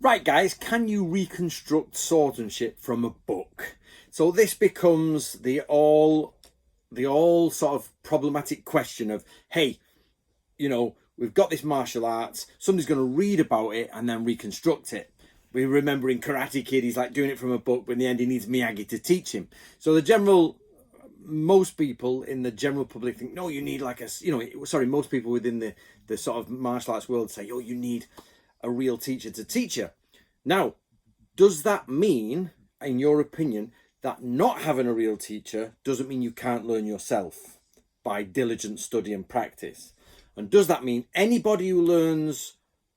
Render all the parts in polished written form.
Right, guys, can you reconstruct swordsmanship from a book? So this becomes the all sort of problematic question of, hey, we've got this martial arts, somebody's going to read about it and then reconstruct it. We remember in Karate Kid, he's like doing it from a book, but in the end he needs Miyagi to teach him. So most people in the general public think, no, you need most people within the sort of martial arts world say, oh, you need a real teacher to teach you. Now, does that mean, in your opinion, that not having a real teacher doesn't mean you can't learn yourself by diligent study and practice? And does that mean anybody who learns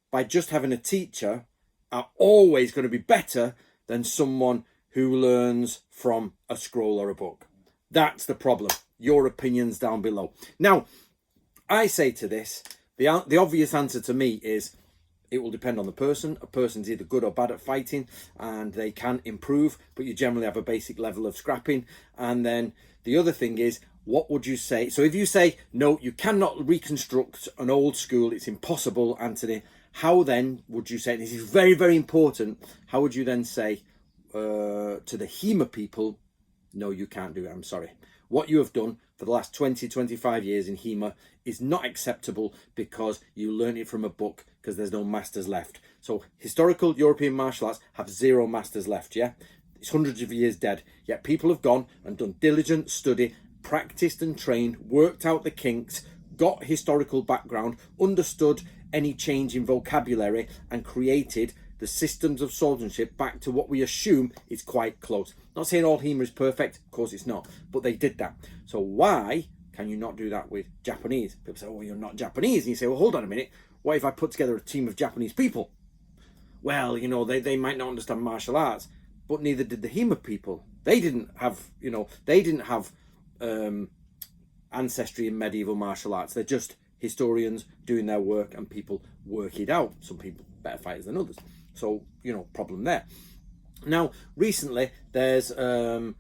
by just having a teacher are always going to be better than someone who learns from a scroll or a book? That's the problem. Your opinions down below. Now, I say to this, the obvious answer to me is it will depend on the person. A person's either good or bad at fighting and they can improve, but you generally have a basic level of scrapping. And then the other thing is, what would you say? So if you say, no, you cannot reconstruct an old school, it's impossible, Anthony, how then would you say, this is very, very important, how would you then say to the HEMA people, no, you can't do it, I'm sorry. What you have done for the last 20, 25 years in HEMA is not acceptable because you learn it from a book because there's no masters left. So historical European martial arts have zero masters left, yeah? It's hundreds of years dead, yet people have gone and done diligent study, practiced and trained, worked out the kinks, got historical background, understood any change in vocabulary and created the systems of swordsmanship back to what we assume is quite close. Not saying all HEMA is perfect, of course it's not, but they did that. So why can you not do that with Japanese? People say, oh, you're not Japanese. And you say, well, hold on a minute. What if I put together a team of Japanese people? Well, they might not understand martial arts, but neither did the HEMA people. They didn't have, ancestry in medieval martial arts. They're just historians doing their work and people work it out. Some people better fighters than others. So, problem there. Now, recently, there's a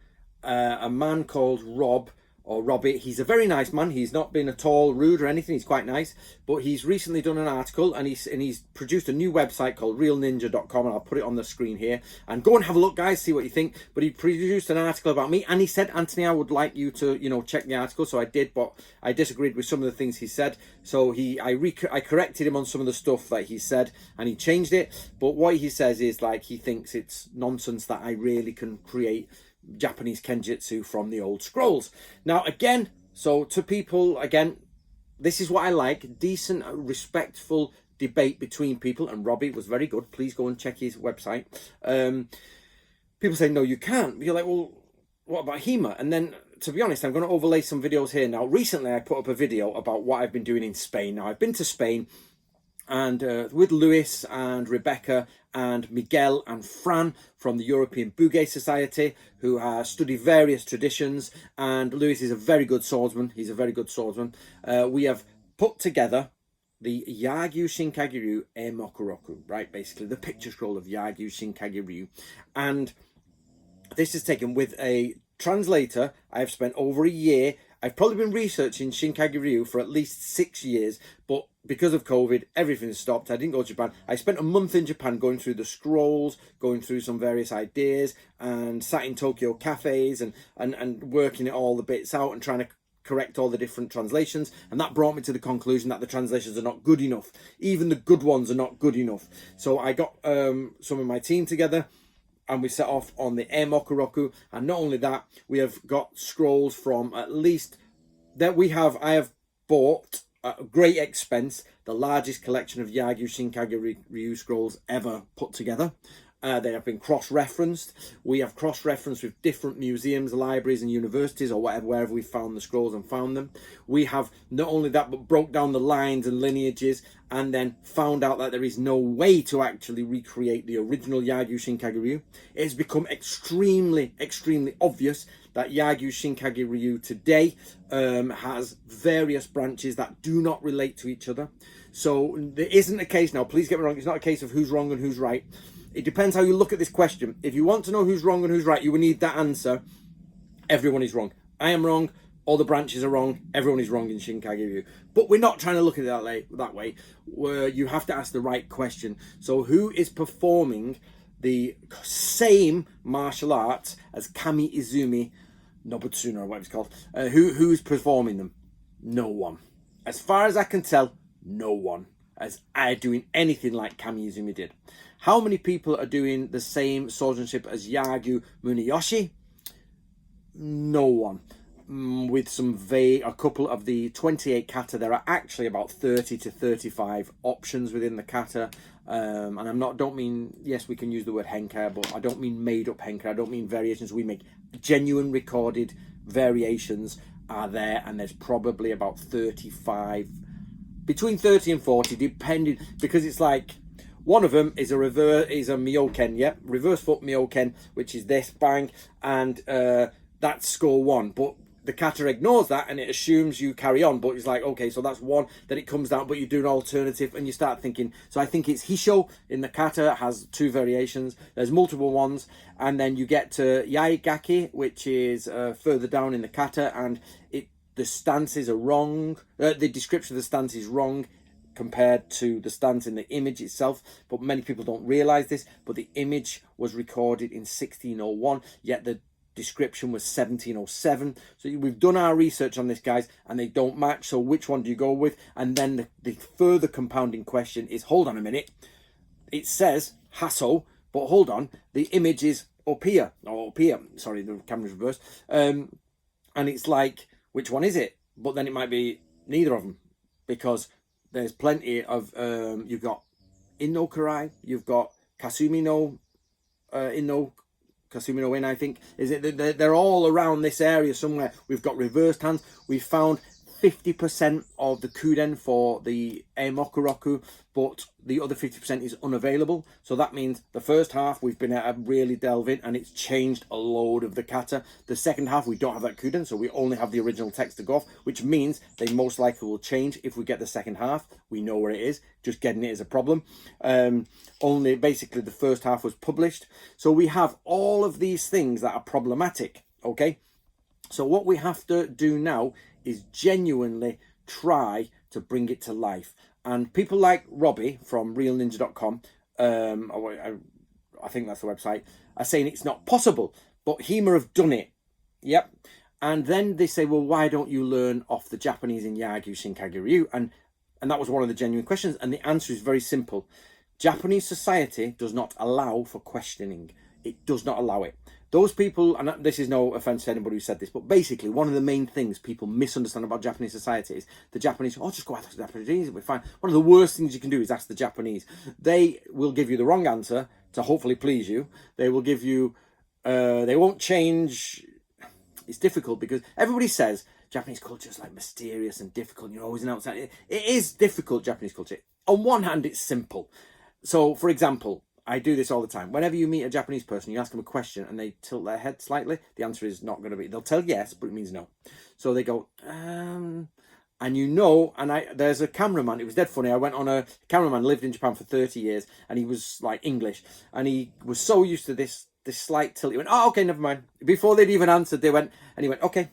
man called Robbie. He's a very nice man. He's not been at all rude or anything. He's quite nice. But he's recently done an article and he's produced a new website called realninja.com, and I'll put it on the screen here. And go and have a look, guys, see what you think. But he produced an article about me and he said, Anthony, I would like you to, check the article. So I did, but I disagreed with some of the things he said. So I corrected him on some of the stuff that he said and he changed it. But what he says is he thinks it's nonsense that I really can create Japanese kenjutsu from the old scrolls. Now, again, so to people, again, this is what I like, decent, respectful debate between people, and Robbie was very good. Please go and check his website. People say, no, you can't. You're like, well, what about HEMA? And then, to be honest, I'm going to overlay some videos here. Now, recently I put up a video about what I've been doing in Spain. Now, I've been to Spain and with Luis and Rebecca and Miguel and Fran from the European Bugei Society, who study various traditions, and Luis is a very good swordsman. He's a very good swordsman. We have put together the Yagyu Shinkage Ryu E Mokuroku, right? Basically, the picture scroll of Yagyu Shinkage Ryu. And this is taken with a translator. I have spent over a year. I've probably been researching Shinkage Ryu for at least 6 years, but because of COVID, everything stopped. I didn't go to Japan. I spent a month in Japan going through the scrolls, going through some various ideas, and sat in Tokyo cafes and working all the bits out and trying to correct all the different translations. And that brought me to the conclusion that the translations are not good enough. Even the good ones are not good enough. So I got some of my team together and we set off on the E Mokuroku. And not only that, we have got scrolls from at least that I have bought at great expense the largest collection of Yagyu Shinkage Ryu scrolls ever put together. They have been cross-referenced. We have cross-referenced with different museums, libraries and universities or wherever we found the scrolls and found them. We have not only that, but broke down the lines and lineages and then found out that there is no way to actually recreate the original Yagyu Shinkage Ryu. It has become extremely, extremely obvious that Yagyu Shinkage Ryu today has various branches that do not relate to each other. So there isn't a case, now please get me wrong, it's not a case of who's wrong and who's right. It depends how you look at this question. If you want to know who's wrong and who's right, you will need that answer. Everyone is wrong. I am wrong. all the branches are wrong, everyone is wrong in Shinkagyu. But we're not trying to look at it that way, where you have to ask the right question. So who is performing the same martial arts as Kami Izumi Nobutsuna, or whatever it's called? Who's performing them? No one. As far as I can tell, no one is doing anything like Kami Izumi did. How many people are doing the same swordsmanship as Yagyu Muniyoshi? No one. With a couple of the 28 kata, there are actually about 30 to 35 options within the kata. And don't mean, yes, we can use the word henkai, but I don't mean made up henkai. I don't mean variations. We make genuine recorded variations are there, and there's probably about 35, between 30 and 40, depending, because it's like, one of them is a Myoken, reverse foot Myoken, which is this, bang, and that's score 1. But the kata ignores that and it assumes you carry on, but it's like, okay, so that's 1, then it comes down, but you do an alternative, and you start thinking. So I think it's Hisho in the kata, has 2 variations, there's multiple ones, and then you get to Yaigaki, which is further down in the kata, and the stances are wrong, the description of the stance is wrong compared to the stance in the image itself, but many people don't realize this, but the image was recorded in 1601, yet the description was 1707. So we've done our research on this, guys, and they don't match. So which one do you go with? And then the further compounding question is, hold on a minute, it says Hasso, but hold on, the image is up here, sorry, the camera's reversed, and it's like, which one is it? But then it might be neither of them, because there's plenty of you've got Inno Karai, you've got Kasumi no In, I think, is it? They're all around this area somewhere. We've got reversed hands. We found 50% of the Kuden for the Emokuroku, but the other 50% is unavailable. So that means the first half we've been able to really delve in, and it's changed a load of the kata. The second half we don't have that Kuden, so we only have the original text to go off, which means they most likely will change if we get the second half. We know where it is. Just getting it is a problem. Only basically the first half was published. So we have all of these things that are problematic, okay? So what we have to do now is genuinely try to bring it to life. And people like Robbie from realninja.com, I think that's the website, are saying it's not possible, but HEMA have done it. Yep. And then they say, well, why don't you learn off the Japanese in Yagyu Shinkagyu Ryu? And that was one of the genuine questions. And the answer is very simple. Japanese society does not allow for questioning. It does not allow it. Those people, and this is no offense to anybody who said this, but basically one of the main things people misunderstand about Japanese society is the Japanese, just go ask the Japanese, it'll be fine. One of the worst things you can do is ask the Japanese. They will give you the wrong answer to hopefully please you. They will give you, they won't change. It's difficult because everybody says Japanese culture is like mysterious and difficult. You're always an outsider. It is difficult, Japanese culture. On one hand, it's simple. So, for example, I do this all the time. Whenever you meet a Japanese person, you ask them a question and they tilt their head slightly, the answer is not going to be, they'll tell yes, but it means no. So they go, and there's a cameraman, it was dead funny. I went on a cameraman, lived in Japan for 30 years, and he was like English, and he was so used to this slight tilt. He went, oh, okay, never mind. Before they'd even answered, he went, okay.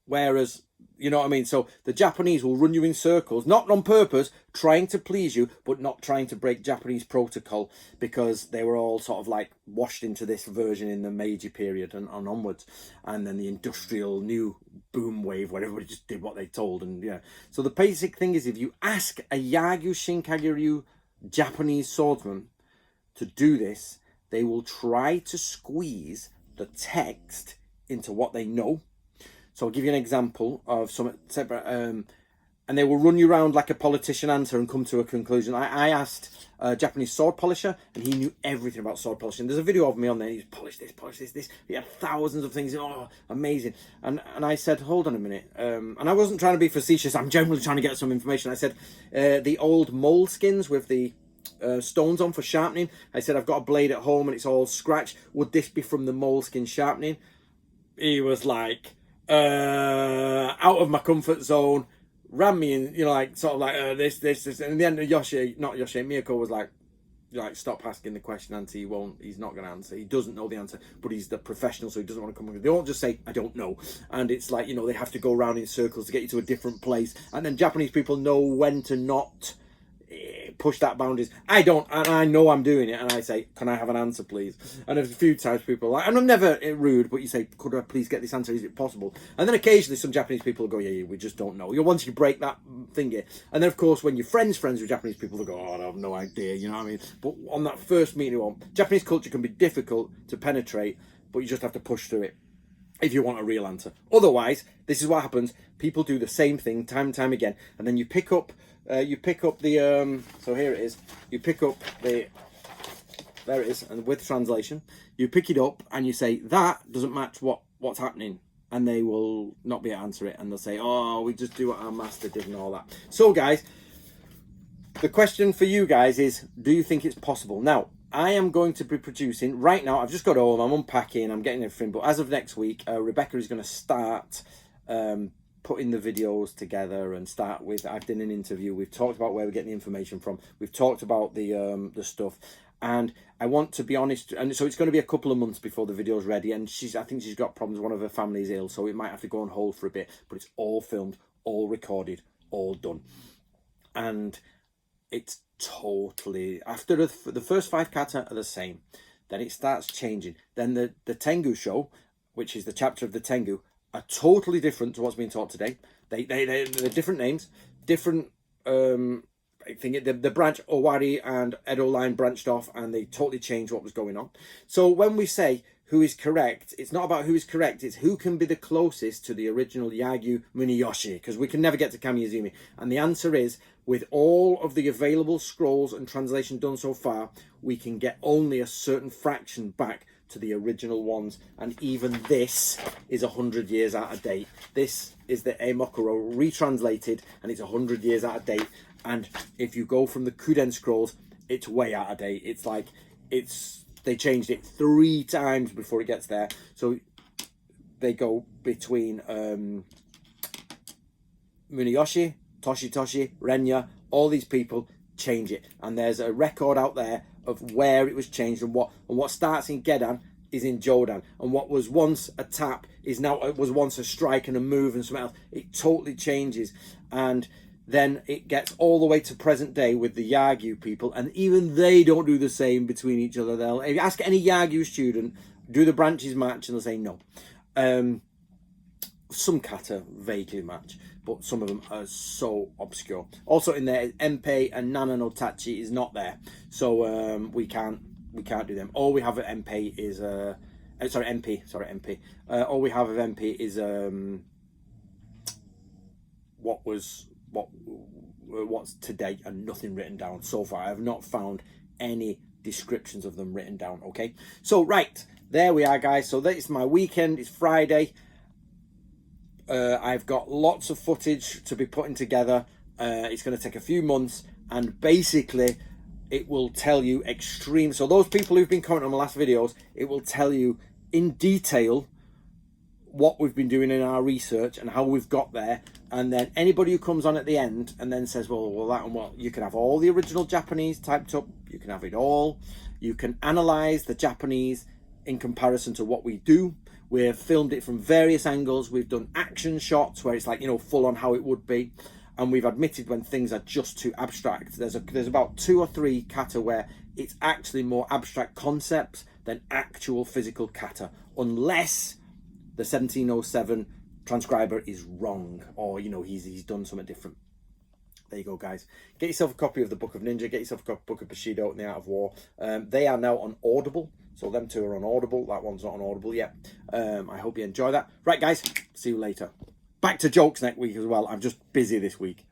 Whereas, you know what I mean? So the Japanese will run you in circles, not on purpose, trying to please you, but not trying to break Japanese protocol, because they were all sort of like washed into this version in the Meiji period and onwards. And then the industrial new boom wave where everybody just did what they told. And yeah. So the basic thing is, if you ask a Yagyu Shinkagyu Ryu Japanese swordsman to do this, they will try to squeeze the text into what they know. So I'll give you an example of some separate, and they will run you around like a politician answer and come to a conclusion. I asked a Japanese sword polisher, and he knew everything about sword polishing. There's a video of me on there. He's polished this. He had thousands of things. Oh, amazing. And I said, hold on a minute. And I wasn't trying to be facetious. I'm generally trying to get some information. I said, the old moleskins with the stones on for sharpening. I said, I've got a blade at home and it's all scratched. Would this be from the moleskin sharpening? He was like, out of my comfort zone, ran me in, like sort of like this, and in the end, Miyako was like, like, stop asking the question, Auntie. He's not going to answer. He doesn't know the answer, but he's the professional, so he doesn't want to come. They won't just say, I don't know. And it's like, they have to go around in circles to get you to a different place. And then Japanese people know when to not push that boundaries. I don't, and I know I'm doing it, and I say, can I have an answer, please? And a few times people are like, and I'm never rude, but you say, could I please get this answer? Is it possible? And then occasionally some Japanese people will go, yeah, we just don't know. Once you break that thingy. And then, of course, when you're friends with Japanese people, they go, oh, I have no idea, you know what I mean? But on that first meeting, Japanese culture can be difficult to penetrate, but you just have to push through it if you want a real answer. Otherwise, this is what happens. People do the same thing time and time again, and then you pick up the so here it is. You pick up the, there it is, and with translation, you pick it up and you say that doesn't match what's happening, and they will not be able to answer it, and they'll say, oh, we just do what our master did and all that. So guys, the question for you guys is, do you think it's possible? Now, I am going to be producing right now. I've just got home, I'm unpacking, I'm getting everything, but as of next week, Rebecca is going to start putting the videos together and start with, I've done an interview, we've talked about where we're getting the information from, we've talked about the stuff, and I want to be honest, and so it's going to be a couple of months before the video's ready, and I think she's got problems, one of her family's ill, so it might have to go on hold for a bit, but it's all filmed, all recorded, all done. And it's totally, after the first 5 kata are the same, then it starts changing, then the Tengu show, which is the chapter of the Tengu, are totally different to what's being taught today. They're different names, different. I think the branch Owari and Edo line branched off, and they totally changed what was going on. So when we say who is correct, it's not about who is correct. It's who can be the closest to the original Yagyu Muniyoshi, because we can never get to Kamiizumi. And the answer is, with all of the available scrolls and translation done so far, we can get only a certain fraction back to the original ones, and even this is 100 years out of date. This is the Eimokuro retranslated, and it's 100 years out of date. And if you go from the Kuden scrolls, it's way out of date. It's like they changed it 3 times before it gets there. So they go between Muniyoshi, Toshi, Renya, all these people change it, and there's a record out there of where it was changed, and what starts in Gedan is in Jodan, and what was once a tap was once a strike and a move and something else. It totally changes, and then it gets all the way to present day with the Yagyu people, and even they don't do the same between each other. If you ask any Yagyu student, do the branches match, and they'll say no. Some kata vaguely match, but some of them are so obscure. Also in there, Empei and Nana no Tachi is not there, so we can't do them. All we have at Empei is MP. All we have of MP is what's to date, and nothing written down so far. I have not found any descriptions of them written down. Okay, so right, there we are, guys. So that is my weekend. It's Friday. I've got lots of footage to be putting together. It's going to take a few months, and basically it will tell you extreme. So those people who've been commenting on my last videos, it will tell you in detail what we've been doing in our research and how we've got there. And then anybody who comes on at the end and then says, well, that and what, you can have all the original Japanese typed up. You can have it all. You can analyze the Japanese in comparison to what we do. We've filmed it from various angles. We've done action shots where it's like, full on how it would be. And we've admitted when things are just too abstract. There's about 2 or 3 kata where it's actually more abstract concepts than actual physical kata, unless the 1707 transcriber is wrong, or he's done something different. There you go, guys. Get yourself a copy of the Book of Ninja. Get yourself a Book of Bushido and the Art of War. They are now on Audible. So them 2 are on Audible. That one's not on Audible yet. I hope you enjoy that. Right, guys. See you later. Back to jokes next week as well. I'm just busy this week.